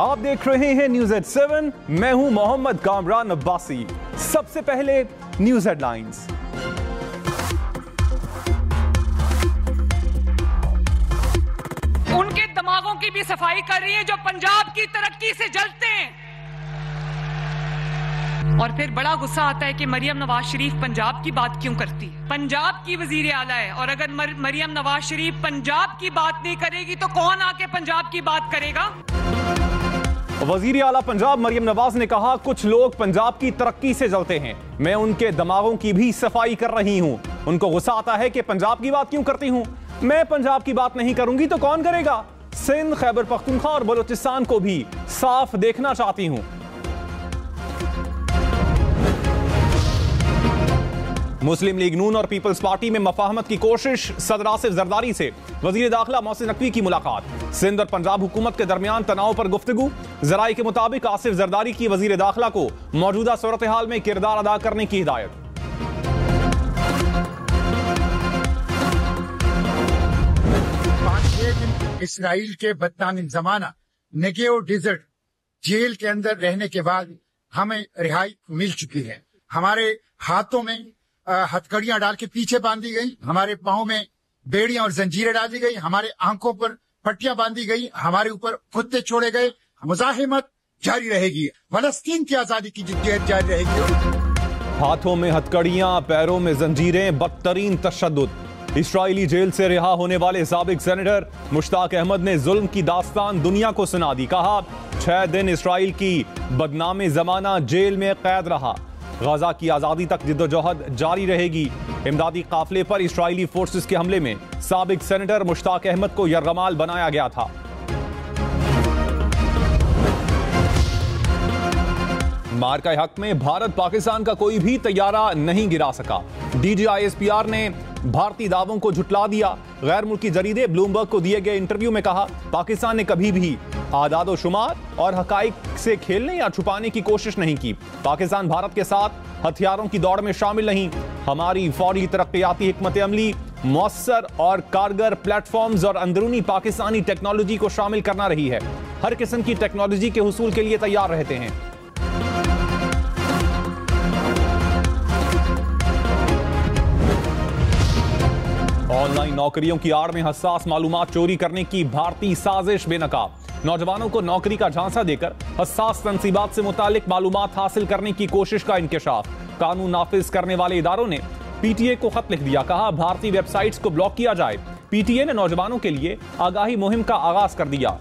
आप देख रहे हैं न्यूज एट 7। मैं हूं मोहम्मद कामरान अब्बासी। सबसे पहले न्यूज हेडलाइंस। उनके दिमागों की भी सफाई कर रही है जो पंजाब की तरक्की से जलते हैं। और फिर बड़ा गुस्सा आता है कि मरियम नवाज शरीफ पंजाब की बात क्यों करती है। पंजाब की वजीर आला है और अगर मरियम नवाज शरीफ पंजाब की बात नहीं करेगी तो कौन आके पंजाब की बात करेगा। वजीर आला पंजाब मरियम नवाज ने कहा, कुछ लोग पंजाब की तरक्की से जलते हैं। मैं उनके दिमागों की भी सफाई कर रही हूं। उनको गुस्सा आता है कि पंजाब की बात क्यों करती हूं। मैं पंजाब की बात नहीं करूंगी तो कौन करेगा। सिंध, खैबर पख्तूनख्वा और बलूचिस्तान को भी साफ देखना चाहती हूं। मुस्लिम लीग नून और पीपल्स पार्टी में मफाहमत की कोशिश। सदर आसिफ जरदारी से वजीर दाखिला मोहसिन नकवी की मुलाकात। सिंध और पंजाब हुकूमत के दरमियान तनाव पर गुफ्तगू। जराये के मुताबिक आसिफ जरदारी की वजीर दाखिला को मौजूदा सूरत हाल में किरदार अदा करने की हिदायत। 5-6 दिन इसराइल के बदनाम जमाना नेगेव डिजर्ट जेल के अंदर रहने के बाद हमें रिहाई मिल चुकी है। हमारे हाथों में हथकड़ियां डाल के पीछे बांधी गई, हमारे पांव में बेड़ियां और जंजीरें डाली गई, हमारे आंखों पर पट्टियां बांधी गई, हमारे ऊपर कुत्ते छोड़े गए। मुजाहिमत जारी रहेगी, फलस्तीन की आजादी की जिद्दियत जारी रहेगी। हाथों में हथकड़ियां, पैरों में जंजीरें, बदतरीन तशद्दुद। इस्राइली जेल से रिहा होने वाले साबिक सेनेटर मुश्ताक अहमद ने जुल्म की दास्तान दुनिया को सुना दी। कहा, 6 दिन इस्राइल की बदनामी जमाना जेल में कैद रहा। गजा की आजादी तक जिद्दोजहद जारी रहेगी। इमदादी काफिले पर इस्राइली फोर्सेस के हमले में साबिक सेनेटर मुश्ताक अहमद को यरगमाल बनाया गया था। मार्का हक में भारत पाकिस्तान का कोई भी तैयारा नहीं गिरा सका। DGISPR ने भारतीय दावों को झुटला दिया। गैर मुल्की जरीदे ब्लूमबर्ग को दिए गए इंटरव्यू में कहा, पाकिस्तान ने कभी भी आदादो शुमार और हकाइक से खेलने या छुपाने की कोशिश नहीं की। पाकिस्तान भारत के साथ हथियारों की दौड़ में शामिल नहीं। हमारी फौरी तरक्याती हिकमत अमली मौसर और कारगर प्लेटफॉर्म्स और अंदरूनी पाकिस्तानी टेक्नोलॉजी को शामिल करना रही है। हर किस्म की टेक्नोलॉजी के हुसूल के लिए तैयार रहते हैं। ऑनलाइन नौकरियों की आड़ में हसास मालूमात चोरी करने की भारतीय साजिश बेनकाब। नौजवानों को नौकरी का झांसा देकर हसास तंसीबात से मुतालिक मालूमात हासिल करने की कोशिश का इंकशाफ। कानून नाफिज करने वाले इदारों ने PTA को खत लिख दिया। कहा, भारतीय वेबसाइट्स को ब्लॉक किया जाए। PTA ने नौजवानों के लिए आगाही मुहिम का आगाज कर दिया।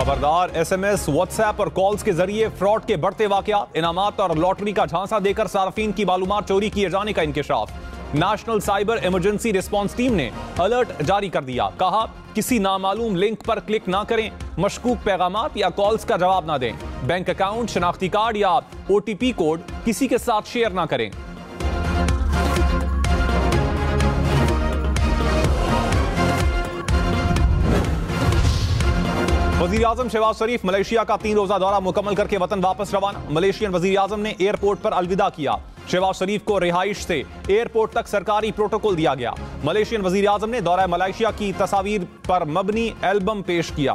खबरदार, SMS, WhatsApp और कॉल्स के जरिए फ्रॉड के बढ़ते वाकयात। इनामात और लॉटरी का झांसा देकर सार्फिन की मालूमात चोरी किए जाने का इंकशाफ। National cyber emergency response team ने अलर्ट जारी कर दिया। कहा, किसी नामालूम लिंक पर क्लिक ना करें, मशकूक पैगामात या कॉल्स का जवाब ना दें, बैंक अकाउंट, शनाख्ती कार्ड या OTP कोड किसी के साथ शेयर ना करें। वजीर आजम शहबाज शरीफ मलेशिया का 3 रोजा दौरा मुकम्मल करके वतन वापस रवाना। मलेशियन वजीर आजम ने एयरपोर्ट पर अलविदा किया। शहबाज शरीफ को रिहाइश से एयरपोर्ट तक सरकारी प्रोटोकॉल दिया गया। मलेशियन वजीर आजम ने दौरा मलेशिया की तस्वीर पर मबनी एल्बम पेश किया।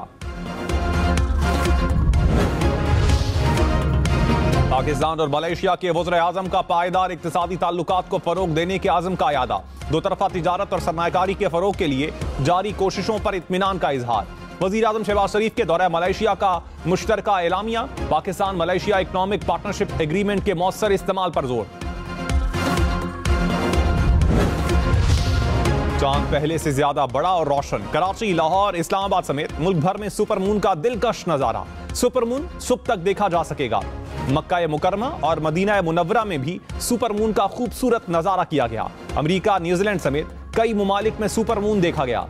पाकिस्तान और मलेशिया के वज़ीर आज़म का पायदार इक्तिसादी ताल्लुकात को फरोग देने के आज़म का यादा। दो तरफा तिजारत और सरमायाकारी के फरोग के लिए जारी कोशिशों पर इत्मीनान का इजहार। वज़ीर आज़म शहबाज शरीफ के दौरा मलेशिया का मुश्तरका एलामिया। Pakistan Malaysia economic partnership agreement के मौसर इस्तेमाल पर जोर। चांद पहले से ज्यादा बड़ा और रोशन। कराची, लाहौर, इस्लामाबाद समेत मुल्क भर में सुपर मून का दिलकश नजारा। सुपर मून सुबह तक देखा जा सकेगा। मक्का मुकरमा और मदीना मुनव्वरा में भी सुपर मून का खूबसूरत नजारा किया गया। अमेरिका, न्यूजीलैंड समेत कई मुमालिक में सुपर मून देखा गया।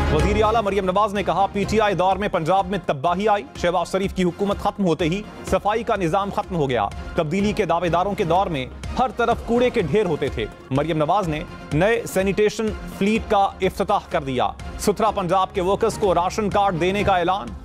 वजीर आला मरियम नवाज ने कहा, PTI दौर में पंजाब में तबाही आई। शहबाज शरीफ की हुकूमत खत्म होते ही सफाई का निजाम खत्म हो गया। तब्दीली के दावेदारों के दौर में हर तरफ कूड़े के ढेर होते थे। मरियम नवाज ने नए सैनिटेशन फ्लीट का इफ्तिताह कर दिया। सुथरा पंजाब के वर्कर्स को राशन कार्ड देने का ऐलान।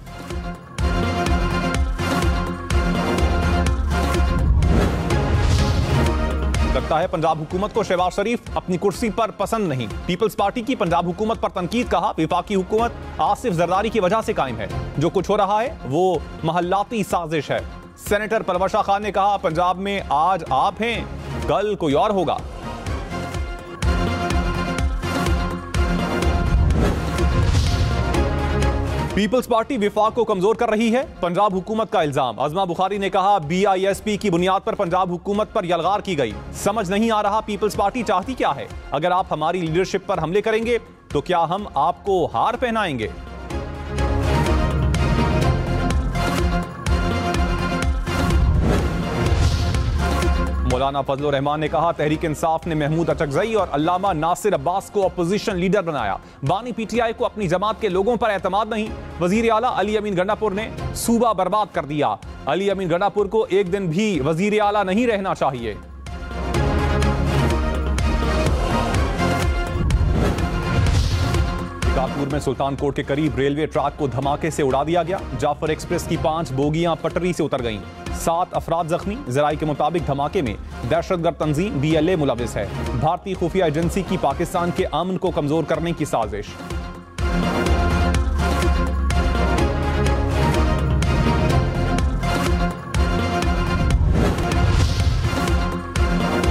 लगता है पंजाब हुकूमत को शहबाज शरीफ अपनी कुर्सी पर पसंद नहीं। पीपल्स पार्टी की पंजाब हुकूमत पर तनकीद, कहा विफाकी हुकूमत आसिफ जरदारी की वजह से कायम है, जो कुछ हो रहा है वो महल्लाती साजिश है। सेनेटर परवशा खान ने कहा पंजाब में आज आप हैं, कल कोई और होगा। पीपल्स पार्टी विफाक को कमजोर कर रही है, पंजाब हुकूमत का इल्जाम। अजमा बुखारी ने कहा BISP की बुनियाद पर पंजाब हुकूमत पर यलगार की गई। समझ नहीं आ रहा पीपल्स पार्टी चाहती क्या है। अगर आप हमारी लीडरशिप पर हमले करेंगे तो क्या हम आपको हार पहनाएंगे। मौलाना फजलुर रहमान ने कहा तहरीक इंसाफ ने महमूद अचकजई और अल्लामा नासिर अब्बास को अपोजिशन लीडर बनाया। बानी PTI को अपनी जमात के लोगों पर एतमाद नहीं। वजीर आला अली अमीन गंडापुर ने सूबा बर्बाद कर दिया। अली अमीन गंडापुर को एक दिन भी वजीर आला नहीं रहना चाहिए। कानपुर में सुल्तानकोट के करीब रेलवे ट्रैक को धमाके से उड़ा दिया गया। जाफर एक्सप्रेस की 5 बोगियां पटरी से उतर गईं। 7 अफराद जख्मी। जराये के मुताबिक धमाके में दहशतगर्द तंजीम BLA मुलविस है। भारतीय खुफिया एजेंसी की पाकिस्तान के अमन को कमजोर करने की साजिश।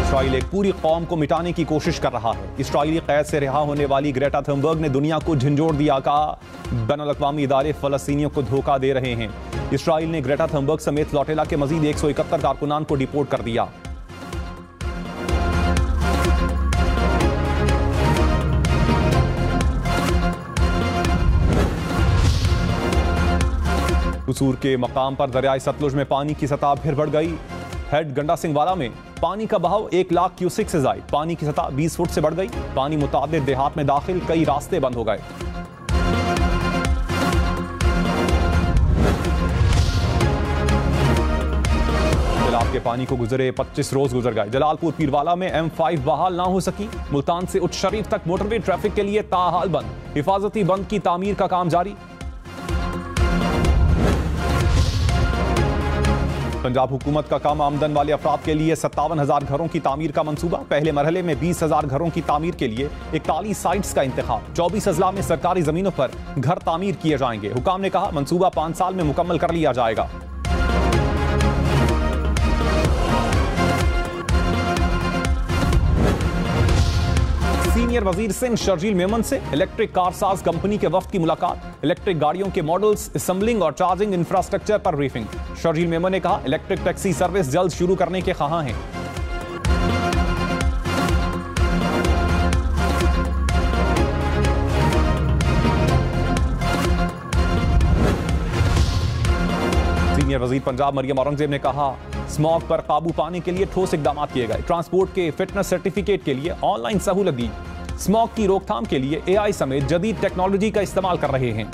इसराइल एक पूरी कौम को मिटाने की कोशिश कर रहा है। इसराइली कैद से रिहा होने वाली ग्रेटा थुनबर्ग ने दुनिया को झंझोड़ दिया। कहा बैनुल-अक़वामी इदारे फलस्तीनियों को धोखा दे रहे हैं। इसराइल ने ग्रेटा थुनबर्ग समेत लौटेला के मजीद 171 कारकुनान को डिपोर्ट कर दिया। कसूर के मकाम पर दरियाई सतलुज में पानी की सतह फिर बढ़ गई। हेड गंडा सिंह वाला में पानी का बहाव 1 लाख क्यूसिक से जायद। पानी की सतह 20 फुट से बढ़ गई। पानी मुतादिद देहात में दाखिल, कई रास्ते बंद हो गए। जलाब के पानी को गुजरे 25 रोज गुजर गए। जलालपुर पीरवाला में M5 बहाल ना हो सकी। मुल्तान से उच्च शरीफ तक मोटरवे ट्रैफिक के लिए ताहाल बंद। हिफाजती बंद की तामीर का काम जारी। पंजाब हुकूमत का कम आमदन वाले अफराद के लिए 57,000 घरों की तामीर का मंसूबा। पहले मरहले में 20,000 घरों की तामीर के लिए 41 साइट्स का इंतखाब। 24 अजला में सरकारी जमीनों पर घर तामीर किए जाएंगे। हुकाम ने कहा मंसूबा 5 साल में मुकम्मल कर लिया जाएगा। सीनियर वजीर सिंह शर्जील मेमन से इलेक्ट्रिक कारसाज कंपनी के वफ्द की मुलाकात। इलेक्ट्रिक गाड़ियों के मॉडल्स, असेंबलिंग और चार्जिंग इंफ्रास्ट्रक्चर पर ब्रीफिंग। शर्जील मेमन ने कहा इलेक्ट्रिक टैक्सी सर्विस जल्द शुरू करने के ख्वाहां हैं। सीनियर वजीर पंजाब मरियम औरंगजेब ने कहा स्मॉग पर काबू पाने के लिए ठोस इकदाम किए गए। ट्रांसपोर्ट के फिटनेस सर्टिफिकेट के लिए ऑनलाइन सहूलत दी। स्मॉग की रोकथाम के लिए AI समेत जदीद टेक्नोलॉजी का इस्तेमाल कर रहे हैं।